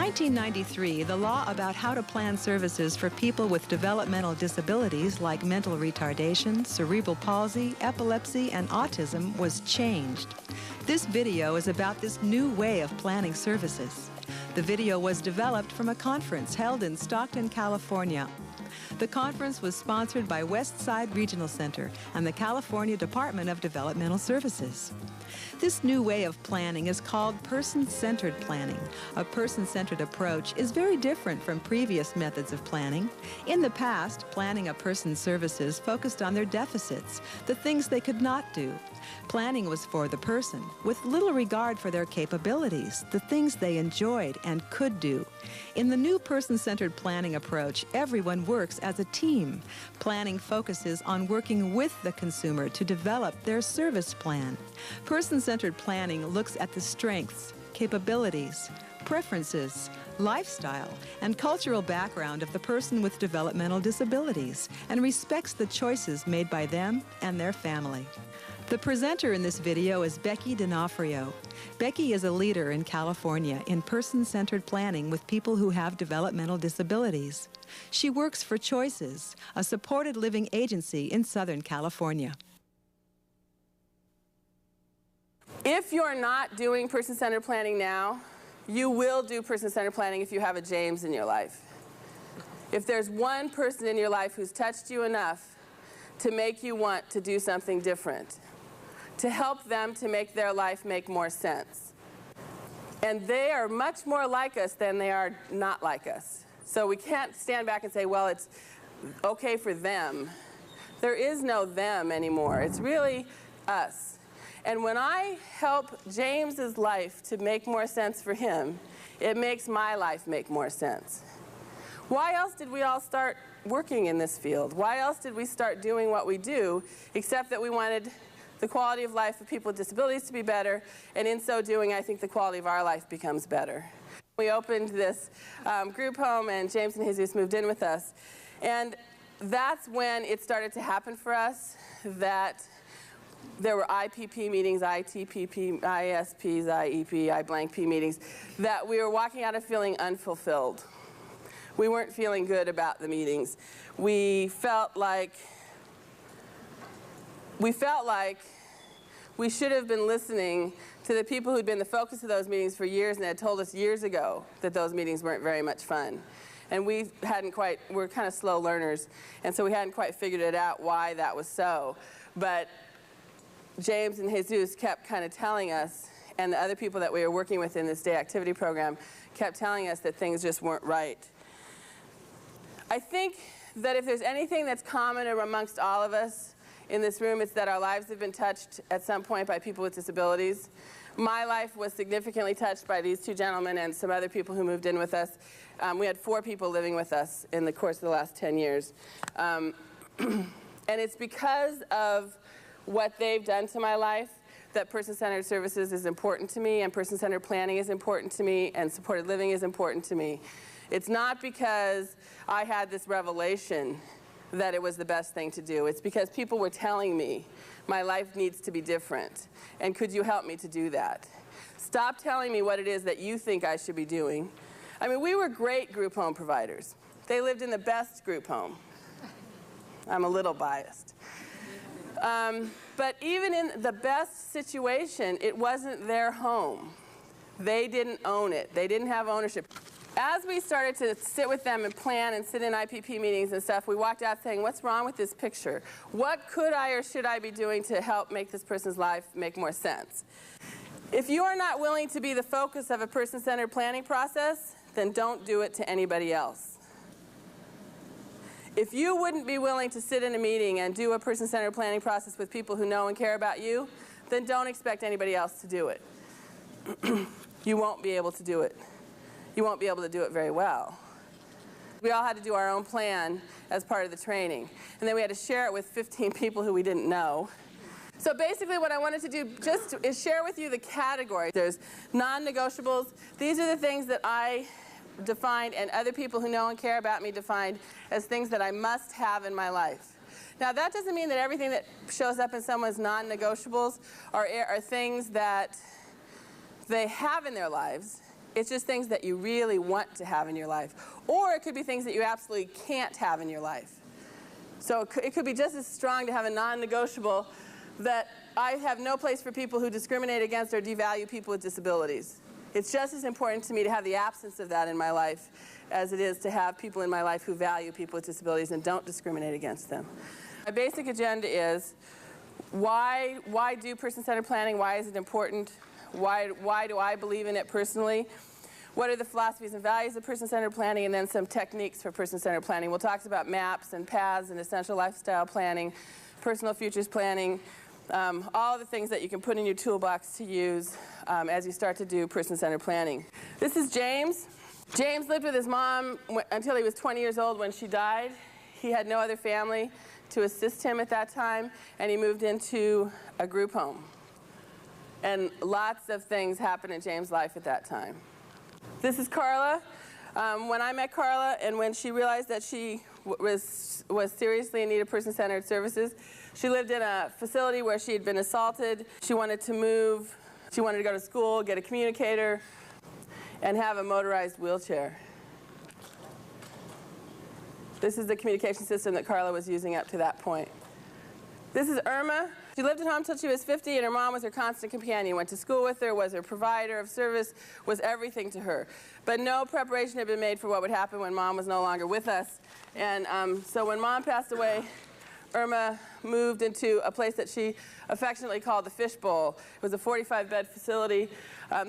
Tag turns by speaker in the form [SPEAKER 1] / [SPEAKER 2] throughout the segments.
[SPEAKER 1] 1993, the law about how to plan services for people with developmental disabilities like mental retardation, cerebral palsy, epilepsy, and autism was changed. This video is about this new way of planning services. The video was developed from a conference held in Stockton, California. The conference was sponsored by West Side Regional Center and the California Department of Developmental Services. This new way of planning is called person-centered planning. A person-centered approach is very different from previous methods of planning. In the past, planning a person's services focused on their deficits, the things they could not do. Planning was for the person, with little regard for their capabilities, the things they enjoyed and could do. In the new person-centered planning approach, everyone works as a team. Planning focuses on working with the consumer to develop their service plan. Person-centered planning looks at the strengths, capabilities, preferences, lifestyle, and cultural background of the person with developmental disabilities and respects the choices made by them and their family. The presenter in this video is Becky D'Onofrio. Becky is a leader in California in person-centered planning with people who have developmental disabilities. She works for Choices, a supported living agency in Southern California.
[SPEAKER 2] If you're not doing person-centered planning now, you will do person-centered planning if you have a James in your life. If there's one person in your life who's touched you enough to make you want to do something different, to help them to make their life make more sense. And they are much more like us than they are not like us. So we can't stand back and say, well, it's okay for them. There is no them anymore. It's really us. And when I help James's life to make more sense for him, it makes my life make more sense. Why else did we all start working in this field? Why else did we start doing what we do, except that we wanted the quality of life of people with disabilities to be better, and in so doing, I think the quality of our life becomes better. We opened this group home, and James and Jesus moved in with us. And that's when it started to happen for us, that there were IPP meetings, ITPP, ISPs, IEP, I-blank-P meetings, that we were walking out of feeling unfulfilled. We weren't feeling good about the meetings. We felt like we should have been listening to the people who'd been the focus of those meetings for years and had told us years ago that those meetings weren't very much fun. And we were kind of slow learners, and so we hadn't quite figured it out why that was so. But James and Jesus kept kind of telling us, and the other people that we were working with in this day activity program kept telling us that things just weren't right. I think that if there's anything that's common amongst all of us in this room, it's that our lives have been touched at some point by people with disabilities. My life was significantly touched by these two gentlemen and some other people who moved in with us. We had 4 people living with us in the course of the last 10 years. And it's because of what they've done to my life that person-centered services is important to me, and person-centered planning is important to me, and supported living is important to me. It's not because I had this revelation that it was the best thing to do. It's because people were telling me my life needs to be different, and could you help me to do that? Stop telling me what it is that you think I should be doing. I mean, we were great group home providers. They lived in the best group home. I'm a little biased. But even in the best situation, it wasn't their home. They didn't own it. They didn't have ownership. As we started to sit with them and plan and sit in IPP meetings and stuff, we walked out saying, what's wrong with this picture? What could I or should I be doing to help make this person's life make more sense? If you are not willing to be the focus of a person-centered planning process, then don't do it to anybody else. If you wouldn't be willing to sit in a meeting and do a person-centered planning process with people who know and care about you, then don't expect anybody else to do it. You won't be able to do it. You won't be able to do it very well. We all had to do our own plan as part of the training. And then we had to share it with 15 people who we didn't know. So basically what I wanted to do just is share with you the categories. There's non-negotiables. These are the things that I defined and other people who know and care about me defined as things that I must have in my life. Now that doesn't mean that everything that shows up in someone's non-negotiables are things that they have in their lives. It's just things that you really want to have in your life. Or it could be things that you absolutely can't have in your life. So it could be just as strong to have a non-negotiable that I have no place for people who discriminate against or devalue people with disabilities. It's just as important to me to have the absence of that in my life as it is to have people in my life who value people with disabilities and don't discriminate against them. My basic agenda is why do person-centered planning? Why is it important? Why do I believe in it personally? What are the philosophies and values of person-centered planning, and then some techniques for person-centered planning. We'll talk about maps and paths and essential lifestyle planning, personal futures planning, all the things that you can put in your toolbox to use as you start to do person-centered planning. This is James. James lived with his mom until he was 20 years old when she died. He had no other family to assist him at that time, and he moved into a group home. And lots of things happened in James' life at that time. This is Carla. When I met Carla and when she realized that she was seriously in need of person-centered services, she lived in a facility where she had been assaulted. She wanted to move. She wanted to go to school, get a communicator, and have a motorized wheelchair. This is the communication system that Carla was using up to that point. This is Irma. She lived at home until she was 50, and her mom was her constant companion. Went to school with her, was her provider of service, was everything to her. But no preparation had been made for what would happen when Mom was no longer with us. And so when Mom passed away, Irma moved into a place that she affectionately called the Fishbowl. It was a 45-bed facility.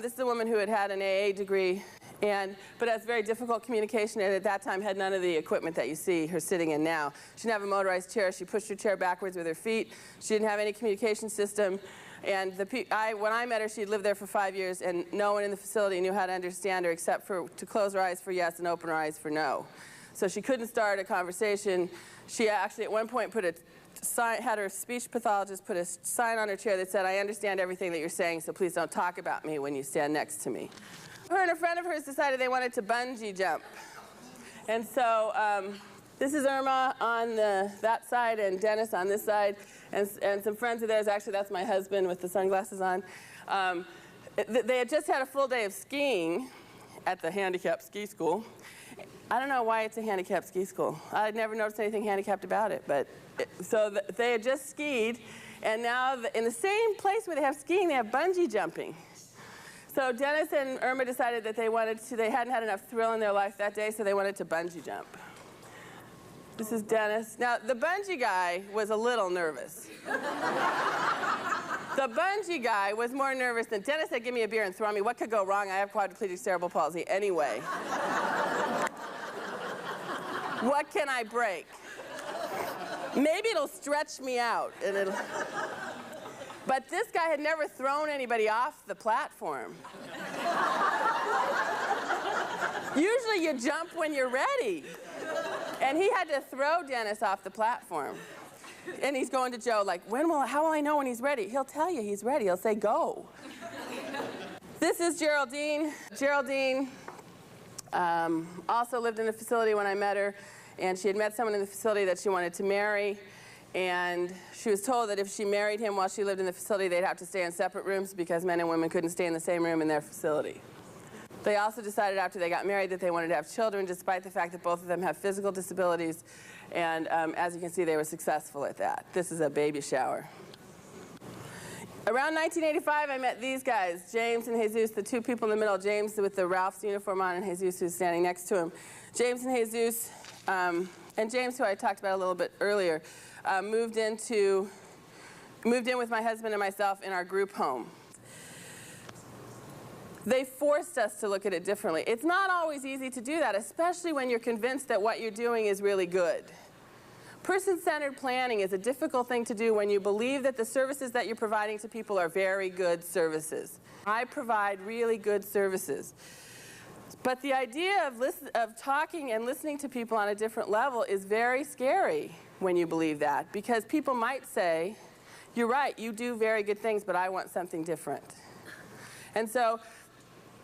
[SPEAKER 2] This is a woman who had had an AA degree, but has very difficult communication, and at that time had none of the equipment that you see her sitting in now. She didn't have a motorized chair. She pushed her chair backwards with her feet. She didn't have any communication system. And when I met her, she'd lived there for 5 years, and no one in the facility knew how to understand her except to close her eyes for yes and open her eyes for no. So she couldn't start a conversation. She actually at one point had her speech pathologist put a sign on her chair that said, "I understand everything that you're saying, so please don't talk about me when you stand next to me." Her and a friend of hers decided they wanted to bungee jump. And so this is Irma on that side and Dennis on this side, and some friends of theirs. Actually, that's my husband with the sunglasses on. They had just had a full day of skiing at the handicapped ski school. I don't know why it's a handicapped ski school. I'd never noticed anything handicapped about it. They had just skied, and now in the same place where they have skiing, they have bungee jumping. So Dennis and Irma decided that they hadn't had enough thrill in their life that day, so they wanted to bungee jump. This is Dennis. Now, the bungee guy was a little nervous. The bungee guy was more nervous than Dennis said, "Give me a beer and throw me. What could go wrong? I have quadriplegic cerebral palsy anyway. What can I break? Maybe it'll stretch me out." But this guy had never thrown anybody off the platform. Usually you jump when you're ready. And he had to throw Dennis off the platform. And he's going to Joe like, how will I know when he's ready? He'll tell you he's ready. He'll say, "Go." This is Geraldine. Geraldine also lived in the facility when I met her. And she had met someone in the facility that she wanted to marry. And she was told that if she married him while she lived in the facility, they'd have to stay in separate rooms because men and women couldn't stay in the same room in their facility. They also decided after they got married that they wanted to have children, despite the fact that both of them have physical disabilities. And as you can see, they were successful at that. This is a baby shower. Around 1985, I met these guys, James and Jesus, the two people in the middle, James with the Ralph's uniform on and Jesus who's standing next to him. James and Jesus, and James, who I talked about a little bit earlier, moved in with my husband and myself in our group home. They forced us to look at it differently. It's not always easy to do that, especially when you're convinced that what you're doing is really good. Person-centered planning is a difficult thing to do when you believe that the services that you're providing to people are very good services. I provide really good services. But the idea of talking and listening to people on a different level is very scary when you believe that, because people might say, "You're right, you do very good things, but I want something different." And so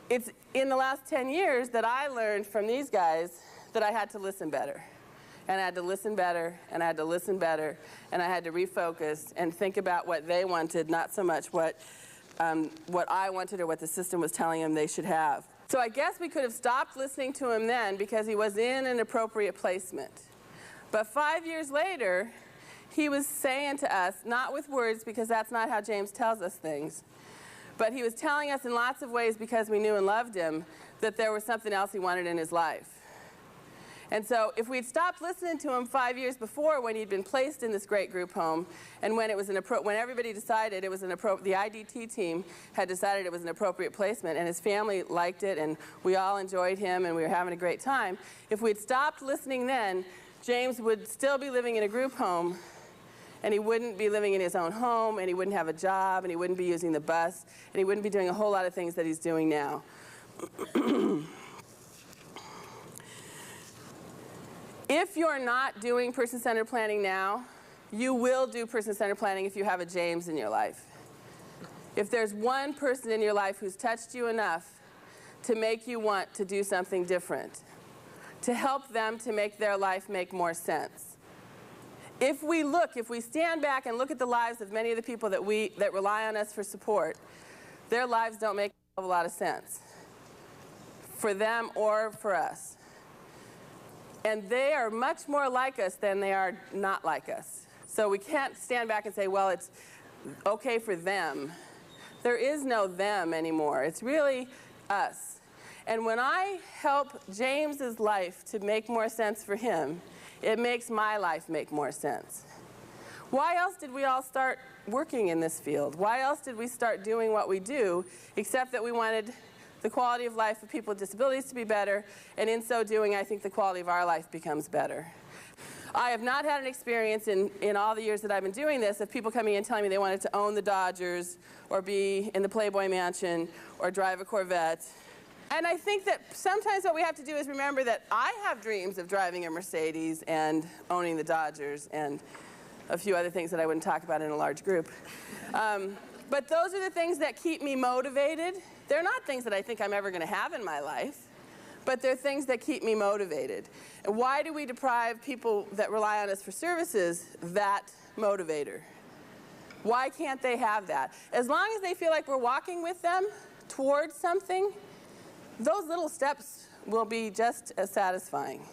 [SPEAKER 2] it's in the last 10 years that I learned from these guys that I had to listen better. And I had to listen better, and I had to listen better, and I had to refocus and think about what they wanted, not so much what I wanted or what the system was telling them they should have. So I guess we could have stopped listening to him then because he was in an appropriate placement. But 5 years later, he was saying to us, not with words because that's not how James tells us things, but he was telling us in lots of ways because we knew and loved him that there was something else he wanted in his life. And so if we'd stopped listening to him 5 years before when he'd been placed in this great group home, and when it was when everybody decided it was the IDT team had decided it was an appropriate placement, and his family liked it, and we all enjoyed him, and we were having a great time, if we'd stopped listening then, James would still be living in a group home, and he wouldn't be living in his own home, and he wouldn't have a job, and he wouldn't be using the bus, and he wouldn't be doing a whole lot of things that he's doing now. If you're not doing person-centered planning now, you will do person-centered planning if you have a James in your life. If there's one person in your life who's touched you enough to make you want to do something different, to help them to make their life make more sense. If we stand back and look at the lives of many of the people that rely on us for support, their lives don't make a lot of sense for them or for us. And they are much more like us than they are not like us. So we can't stand back and say, well, it's okay for them. There is no them anymore. It's really us. And when I help James's life to make more sense for him, it makes my life make more sense. Why else did we all start working in this field? Why else did we start doing what we do, except that we wanted the quality of life of people with disabilities to be better, and in so doing, I think the quality of our life becomes better. I have not had an experience in all the years that I've been doing this of people coming in and telling me they wanted to own the Dodgers, or be in the Playboy Mansion, or drive a Corvette. And I think that sometimes what we have to do is remember that I have dreams of driving a Mercedes and owning the Dodgers and a few other things that I wouldn't talk about in a large group. But those are the things that keep me motivated. They're not things that I think I'm ever going to have in my life, but they're things that keep me motivated. And why do we deprive people that rely on us for services that motivator? Why can't they have that? As long as they feel like we're walking with them towards something, those little steps will be just as satisfying.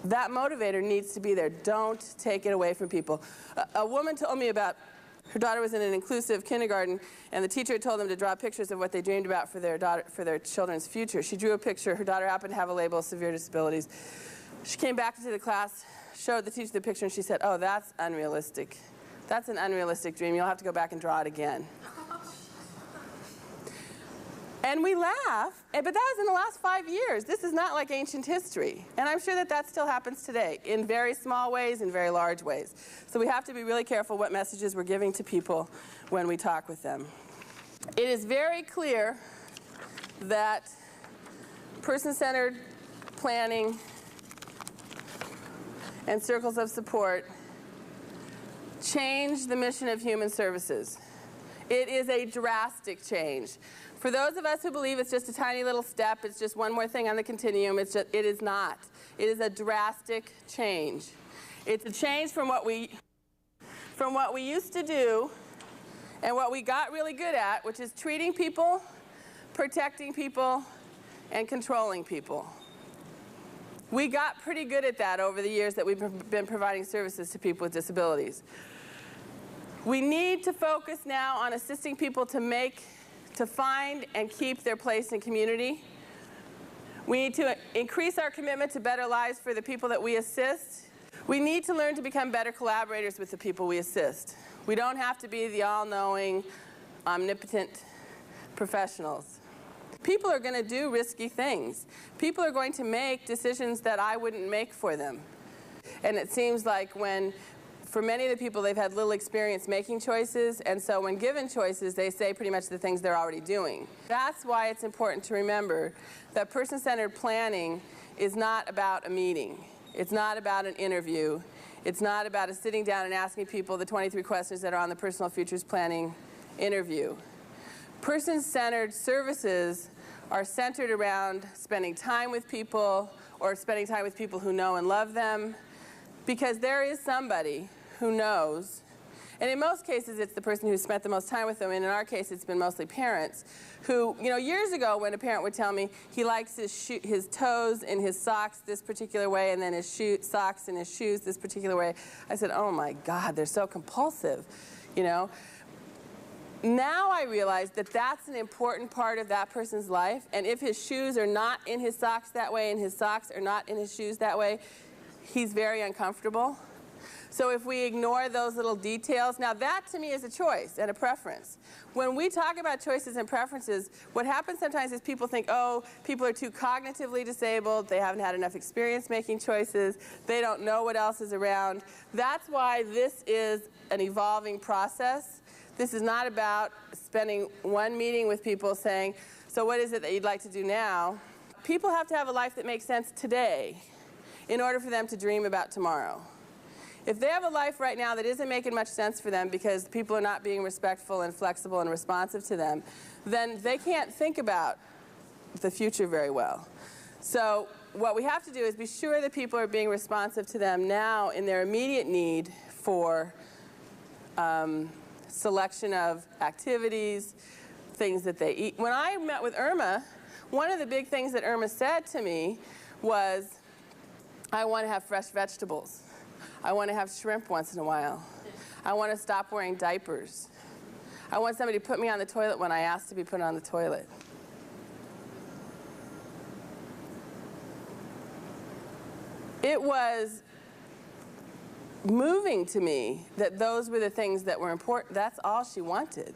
[SPEAKER 2] That motivator needs to be there. Don't take it away from people. A woman told me about her daughter was in an inclusive kindergarten, and the teacher had told them to draw pictures of what they dreamed about for their children's future. She drew a picture. Her daughter happened to have a label of severe disabilities. She came back into the class, showed the teacher the picture, and she said, "Oh, that's unrealistic. That's an unrealistic dream. You'll have to go back and draw it again." And we laugh, but that was in the last 5 years. This is not like ancient history. And I'm sure that that still happens today in very small ways, in very large ways. So we have to be really careful what messages we're giving to people when we talk with them. It is very clear that person-centered planning and circles of support change the mission of human services. It is a drastic change. For those of us who believe it's just a tiny little step, it's just one more thing on the continuum, it is not. It is a drastic change. It's a change from what we used to do and what we got really good at, which is treating people, protecting people, and controlling people. We got pretty good at that over the years that we've been providing services to people with disabilities. We need to focus now on assisting people to find and keep their place in community. We need to increase our commitment to better lives for the people that we assist. We need to learn to become better collaborators with the people we assist. We don't have to be the all-knowing, omnipotent professionals. People are going to do risky things. People are going to make decisions that I wouldn't make for them. And it seems like for many of the people, they've had little experience making choices, and so when given choices, they say pretty much the things they're already doing. That's why it's important to remember that person-centered planning is not about a meeting. It's not about an interview. It's not about a sitting down and asking people the 23 questions that are on the Personal Futures Planning interview. Person-centered services are centered around spending time with people or spending time with people who know and love them, because there is somebody who knows, And in most cases, it's the person who spent the most time with them, and in our case, it's been mostly parents who, you know, years ago when a parent would tell me he likes his toes in his socks this particular way and then his socks in his shoes this particular way, I said, oh my God, they're so compulsive, you know. Now I realize that that's an important part of that person's life, and if his shoes are not in his socks that way and his socks are not in his shoes that way, he's very uncomfortable. So if we ignore those little details, now that to me is a choice and a preference. When we talk about choices and preferences, what happens sometimes is people think, oh, people are too cognitively disabled, they haven't had enough experience making choices, they don't know what else is around. That's why this is an evolving process. This is not about spending one meeting with people saying, so what is it that you'd like to do now? People have to have a life that makes sense today in order for them to dream about tomorrow. If they have a life right now that isn't making much sense for them because people are not being respectful and flexible and responsive to them, then they can't think about the future very well. So what we have to do is be sure that people are being responsive to them now in their immediate need for selection of activities, things that they eat. When I met with Irma, one of the big things that Irma said to me was, I want to have fresh vegetables. I want to have shrimp once in a while. I want to stop wearing diapers. I want somebody to put me on the toilet when I ask to be put on the toilet. It was moving to me that those were the things that were important. That's all she wanted.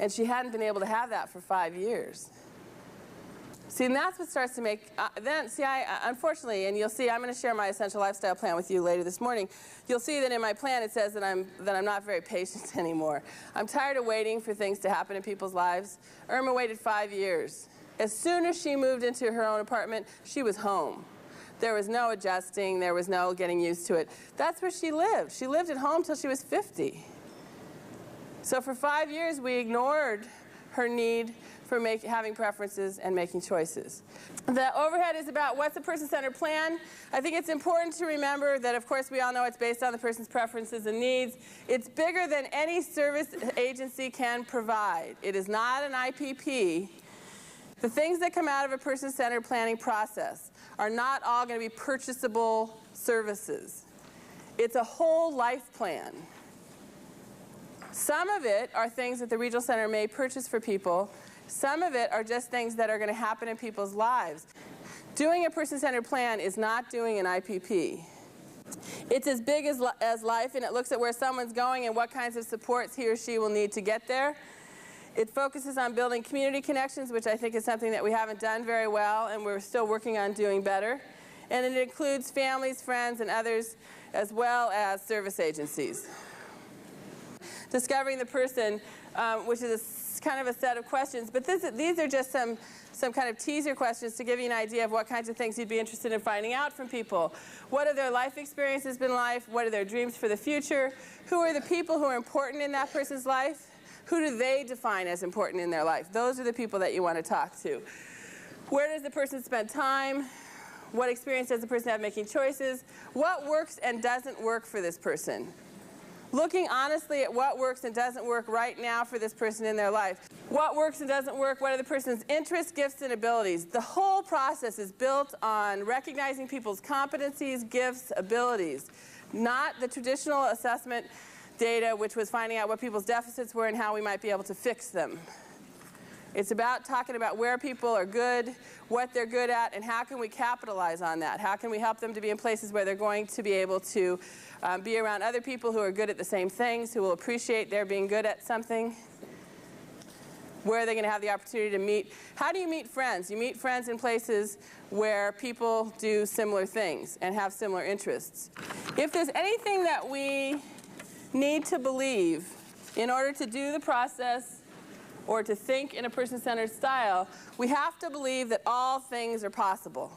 [SPEAKER 2] And she hadn't been able to have that for 5 years. See, and that's what starts to make, unfortunately, and you'll see, I'm going to share my essential lifestyle plan with you later this morning. You'll see that in my plan it says that I'm not very patient anymore. I'm tired of waiting for things to happen in people's lives. Irma waited 5 years. As soon as she moved into her own apartment, she was home. There was no adjusting, there was no getting used to it. That's where she lived. She lived at home till she was 50. So for 5 years, we ignored her need for having preferences and making choices. The overhead is about what's a person-centered plan. I think it's important to remember that, of course, we all know it's based on the person's preferences and needs. It's bigger than any service agency can provide. It is not an IPP. The things that come out of a person-centered planning process are not all going to be purchasable services. It's a whole life plan. Some of it are things that the regional center may purchase for people. Some of it are just things that are going to happen in people's lives. Doing a person-centered plan is not doing an IPP. It's as big as life, and it looks at where someone's going and what kinds of supports he or she will need to get there. It focuses on building community connections, which I think is something that we haven't done very well, and we're still working on doing better. And it includes families, friends, and others, as well as service agencies. Discovering the person, which is kind of a set of questions, but these are just some kind of teaser questions to give you an idea of what kinds of things you'd be interested in finding out from people. What have their life experiences been like? What are their dreams for the future? Who are the people who are important in that person's life? Who do they define as important in their life? Those are the people that you want to talk to. Where does the person spend time? What experience does the person have making choices? What works and doesn't work for this person? Looking honestly at what works and doesn't work right now for this person in their life. What works and doesn't work, what are the person's interests, gifts, and abilities? The whole process is built on recognizing people's competencies, gifts, abilities, not the traditional assessment data, which was finding out what people's deficits were and how we might be able to fix them. It's about talking about where people are good, what they're good at, and how can we capitalize on that? How can we help them to be in places where they're going to be able to be around other people who are good at the same things, who will appreciate their being good at something? Where are they going to have the opportunity to meet? How do you meet friends? You meet friends in places where people do similar things and have similar interests. If there's anything that we need to believe in order to do the process or to think in a person-centered style, we have to believe that all things are possible.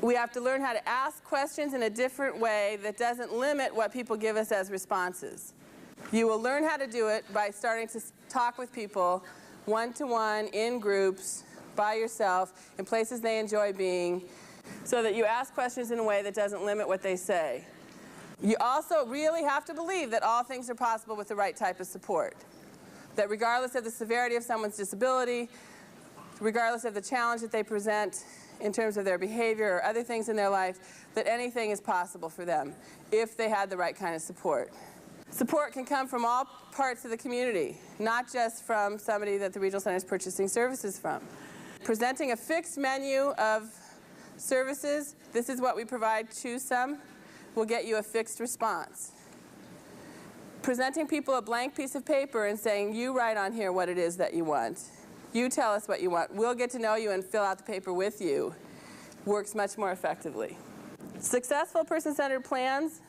[SPEAKER 2] We have to learn how to ask questions in a different way that doesn't limit what people give us as responses. You will learn how to do it by starting to talk with people one-to-one, in groups, by yourself, in places they enjoy being, so that you ask questions in a way that doesn't limit what they say. You also really have to believe that all things are possible with the right type of support. That regardless of the severity of someone's disability, regardless of the challenge that they present in terms of their behavior or other things in their life, that anything is possible for them if they had the right kind of support. Support can come from all parts of the community, not just from somebody that the Regional Center is purchasing services from. Presenting a fixed menu of services, this is what we provide, choose some, will get you a fixed response. Presenting people a blank piece of paper and saying, you write on here what it is that you want. You tell us what you want. We'll get to know you and fill out the paper with you. Works much more effectively. Successful person-centered plans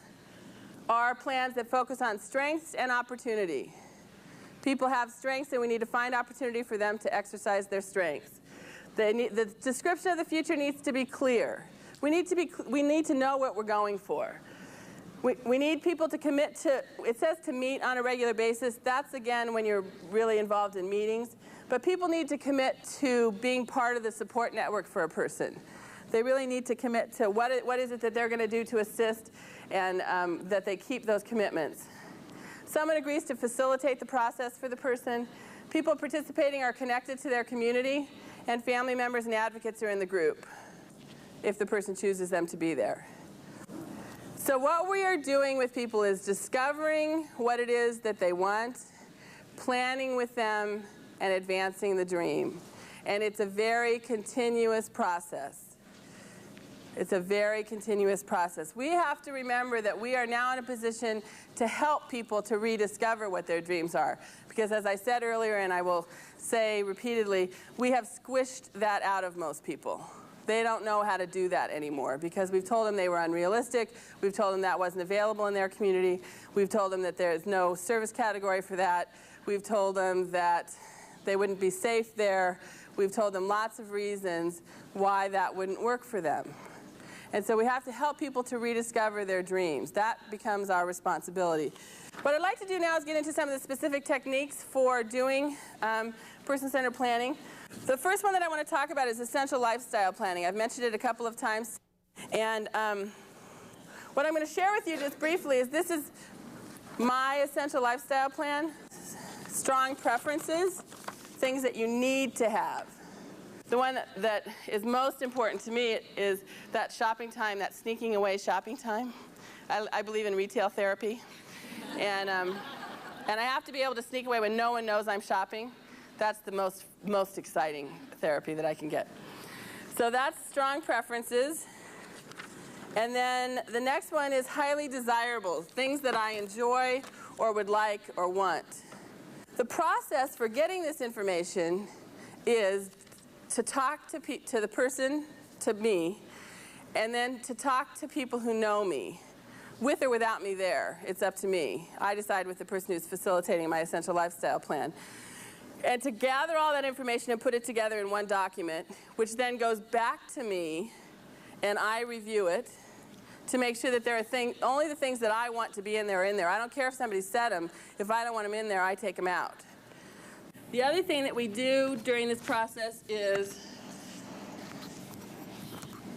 [SPEAKER 2] are plans that focus on strengths and opportunity. People have strengths and we need to find opportunity for them to exercise their strengths. The description of the future needs to be clear. We need to know what we're going for. We need people to commit to, it says to meet on a regular basis. That's again when you're really involved in meetings. But people need to commit to being part of the support network for a person. They really need to commit to what is it that they're going to do to assist, and that they keep those commitments. Someone agrees to facilitate the process for the person. People participating are connected to their community, and family members and advocates are in the group if the person chooses them to be there. So what we are doing with people is discovering what it is that they want, planning with them, and advancing the dream. And it's a very continuous process. It's a very continuous process. We have to remember that we are now in a position to help people to rediscover what their dreams are. Because as I said earlier, and I will say repeatedly, we have squished that out of most people. They don't know how to do that anymore because we've told them they were unrealistic. We've told them that wasn't available in their community. We've told them that there's no service category for that. We've told them that they wouldn't be safe there. We've told them lots of reasons why that wouldn't work for them. And so we have to help people to rediscover their dreams. That becomes our responsibility. What I'd like to do now is get into some of the specific techniques for doing person-centered planning. The first one that I want to talk about is essential lifestyle planning. I've mentioned it a couple of times. And what I'm going to share with you just briefly is this is my essential lifestyle plan. Strong preferences, things that you need to have. The one that is most important to me is that shopping time, that sneaking away shopping time. I believe in retail therapy. And I have to be able to sneak away when no one knows I'm shopping. That's the most exciting therapy that I can get. So that's strong preferences. And then the next one is highly desirable, things that I enjoy or would like or want. The process for getting this information is to talk to the person, to me, and then to talk to people who know me, with or without me there. It's up to me. I decide with the person who's facilitating my essential lifestyle plan. And to gather all that information and put it together in one document, which then goes back to me, and I review it to make sure that there are only the things that I want to be in there are in there. I don't care if somebody said them. If I don't want them in there, I take them out. The other thing that we do during this process is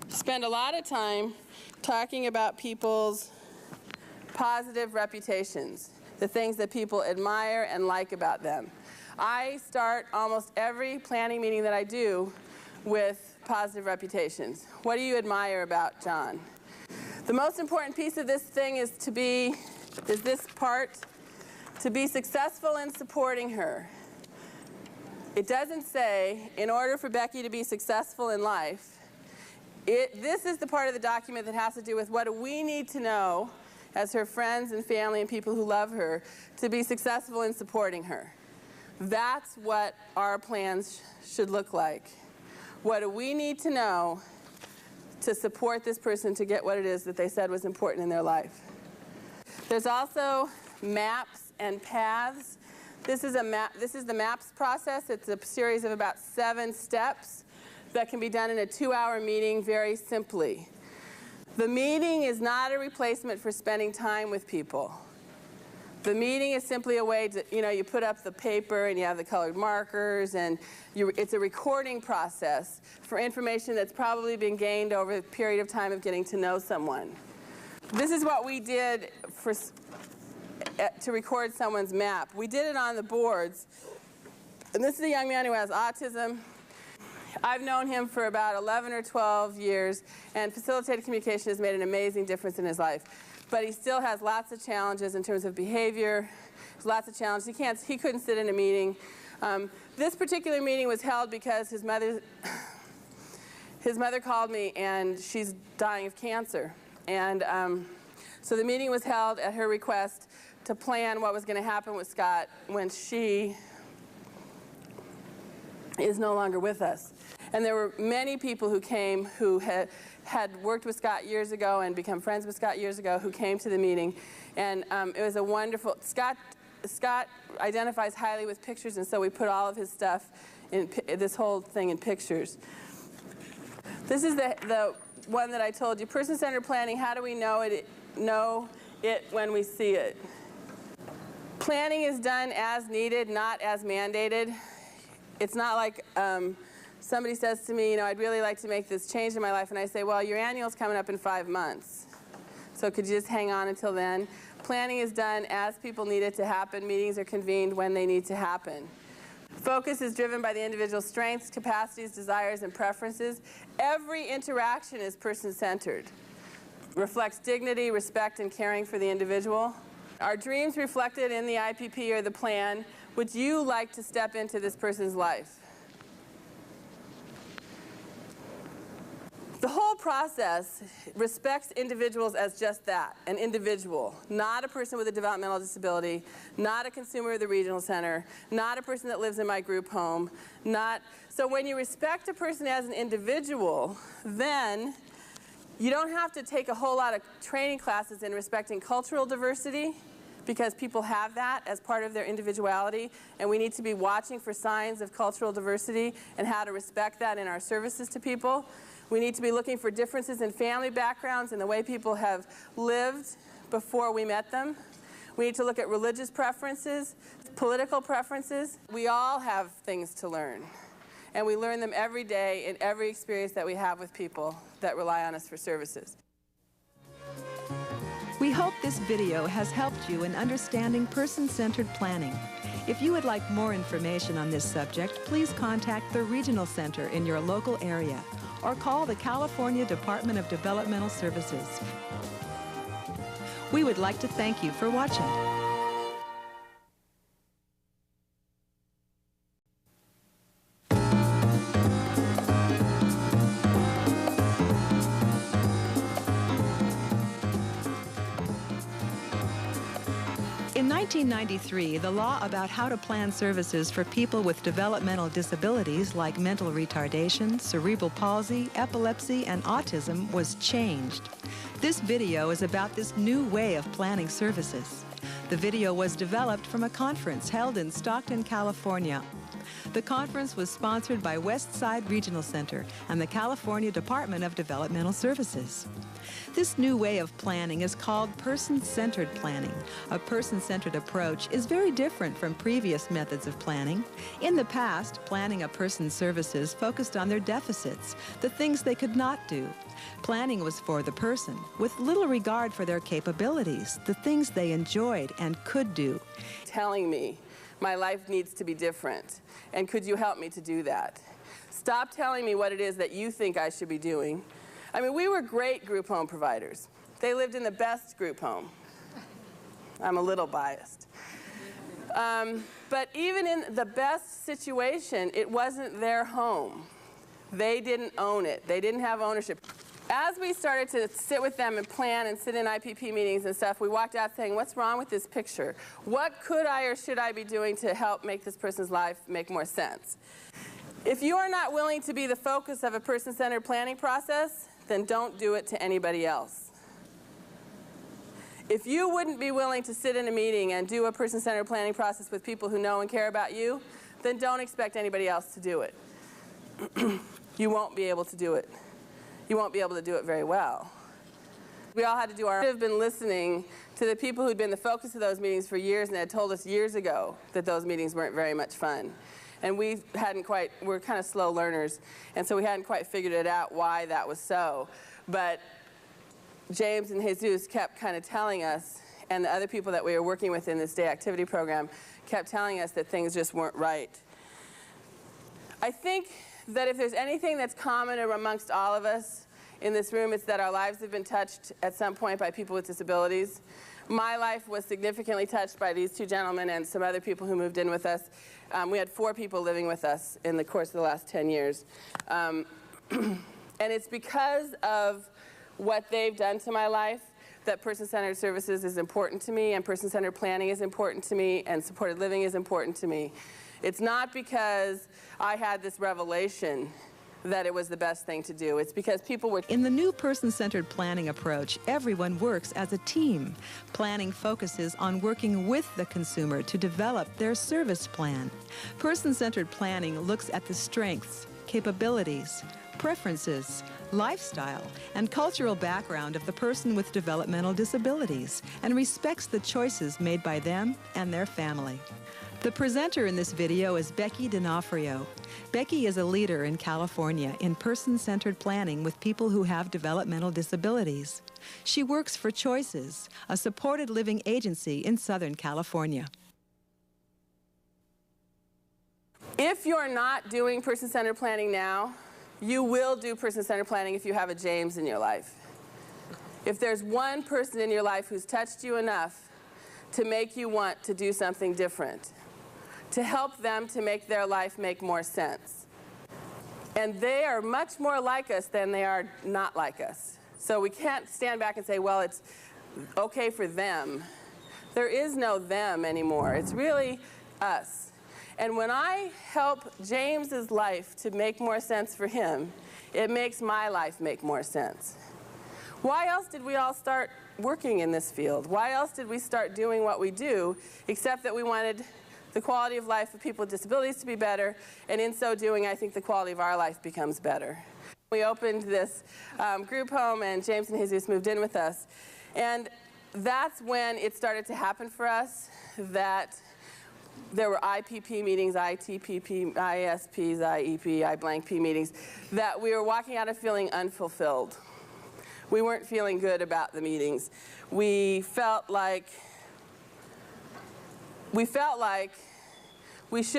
[SPEAKER 2] spend a lot of time talking about people's positive reputations, the things that people admire and like about them. I start almost every planning meeting that I do with positive reputations. What do you admire about John? The most important piece of this thing is this part, to be successful in supporting her. It doesn't say, in order for Becky to be successful in life, this is the part of the document that has to do with what do we need to know as her friends and family and people who love her to be successful in supporting her. That's what our plans should look like. What do we need to know to support this person to get what it is that they said was important in their life? There's also maps and paths. This is the MAPS process. It's a series of about 7 steps that can be done in a 2-hour meeting very simply. The meeting is not a replacement for spending time with people. The meeting is simply a way to, you put up the paper and you have the colored markers, and it's a recording process for information that's probably been gained over a period of time of getting to know someone. This is what we did to record someone's map. We did it on the boards. And this is a young man who has autism. I've known him for about 11 or 12 years, and facilitated communication has made an amazing difference in his life. But he still has lots of challenges in terms of behavior, lots of challenges. He couldn't sit in a meeting. This particular meeting was held because his mother called me, and she's dying of cancer. And so the meeting was held at her request to plan what was going to happen with Scott when she is no longer with us. And there were many people who came who had worked with Scott years ago and become friends with Scott years ago who came to the meeting. And it was a wonderful, Scott identifies highly with pictures, and so we put all of his stuff in this whole thing in pictures. This is the one that I told you, person-centered planning. How do we know it when we see it? Planning is done as needed, not as mandated. It's not like somebody says to me, you know, I'd really like to make this change in my life, and I say, well, your annual's coming up in 5 months, so could you just hang on until then? Planning is done as people need it to happen. Meetings are convened when they need to happen. Focus is driven by the individual's strengths, capacities, desires, and preferences. Every interaction is person-centered. Reflects dignity, respect, and caring for the individual. Are dreams reflected in the IPP or the plan? Would you like to step into this person's life? The whole process respects individuals as just that, an individual, not a person with a developmental disability, not a consumer of the regional center, not a person that lives in my group home, so when you respect a person as an individual, then you don't have to take a whole lot of training classes in respecting cultural diversity, because people have that as part of their individuality, and we need to be watching for signs of cultural diversity and how to respect that in our services to people. We need to be looking for differences in family backgrounds and the way people have lived before we met them. We need to look at religious preferences, political preferences. We all have things to learn, and we learn them every day in every experience that we have with people that rely on us for services.
[SPEAKER 1] We hope this video has helped you in understanding person-centered planning. If you would like more information on this subject, please contact the Regional Center in your local area or call the California Department of Developmental Services. We would like to thank you for watching. In 1993, the law about how to plan services for people with developmental disabilities like mental retardation, cerebral palsy, epilepsy, and autism was changed. This video is about this new way of planning services. The video was developed from a conference held in Stockton, California. The conference was sponsored by Westside Regional Center and the California Department of Developmental Services. This new way of planning is called person-centered planning. A person-centered approach is very different from previous methods of planning. In the past, planning a person's services focused on their deficits, the things they could not do. Planning was for the person, with little regard for their capabilities, the things they enjoyed and could do.
[SPEAKER 2] Telling me my life needs to be different, and could you help me to do that? Stop telling me what it is that you think I should be doing. I mean, we were great group home providers. They lived in the best group home. I'm a little biased. But even in the best situation, it wasn't their home. They didn't own it. They didn't have ownership. As we started to sit with them and plan and sit in IPP meetings and stuff, we walked out saying, what's wrong with this picture? What could I or should I be doing to help make this person's life make more sense? If you are not willing to be the focus of a person-centered planning process, then don't do it to anybody else. If you wouldn't be willing to sit in a meeting and do a person-centered planning process with people who know and care about you, then don't expect anybody else to do it. You won't be able to do it. You won't be able to do it very well. We all had to do our... We have been listening to the people who'd been the focus of those meetings for years and had told us years ago that those meetings weren't very much fun. And we were kind of slow learners, and so we hadn't quite figured it out why that was so. But James and Jesus kept kind of telling us, and the other people that we were working with in this day activity program kept telling us that things just weren't right. I think that if there's anything that's common amongst all of us in this room, it's that our lives have been touched at some point by people with disabilities. My life was significantly touched by these two gentlemen and some other people who moved in with us. We had 4 people living with us in the course of the last 10 years. And it's because of what they've done to my life that person-centered services is important to me, and person-centered planning is important to me, and supported living is important to me. It's not because I had this revelation that it was the best thing to do. It's because people were...
[SPEAKER 1] In the new person-centered planning approach, everyone works as a team. Planning focuses on working with the consumer to develop their service plan. Person-centered planning looks at the strengths, capabilities, preferences, lifestyle, and cultural background of the person with developmental disabilities and respects the choices made by them and their family. The presenter in this video is Becky D'Onofrio. Becky is a leader in California in person-centered planning with people who have developmental disabilities. She works for Choices, a supported living agency in Southern California.
[SPEAKER 2] If you're not doing person-centered planning now, you will do person-centered planning if you have a James in your life. If there's one person in your life who's touched you enough to make you want to do something different, to help them to make their life make more sense. And they are much more like us than they are not like us. So we can't stand back and say, well, it's okay for them. There is no them anymore. It's really us. And when I help James's life to make more sense for him, it makes my life make more sense. Why else did we all start working in this field? Why else did we start doing what we do, except that we wanted the quality of life of people with disabilities to be better, and in so doing, I think the quality of our life becomes better. We opened this group home, and James and Jesus moved in with us. And that's when it started to happen for us, that there were IPP meetings, ITPP, ISPs, IEP, I-blank-P meetings, that we were walking out of feeling unfulfilled. We weren't feeling good about the meetings. We felt like we should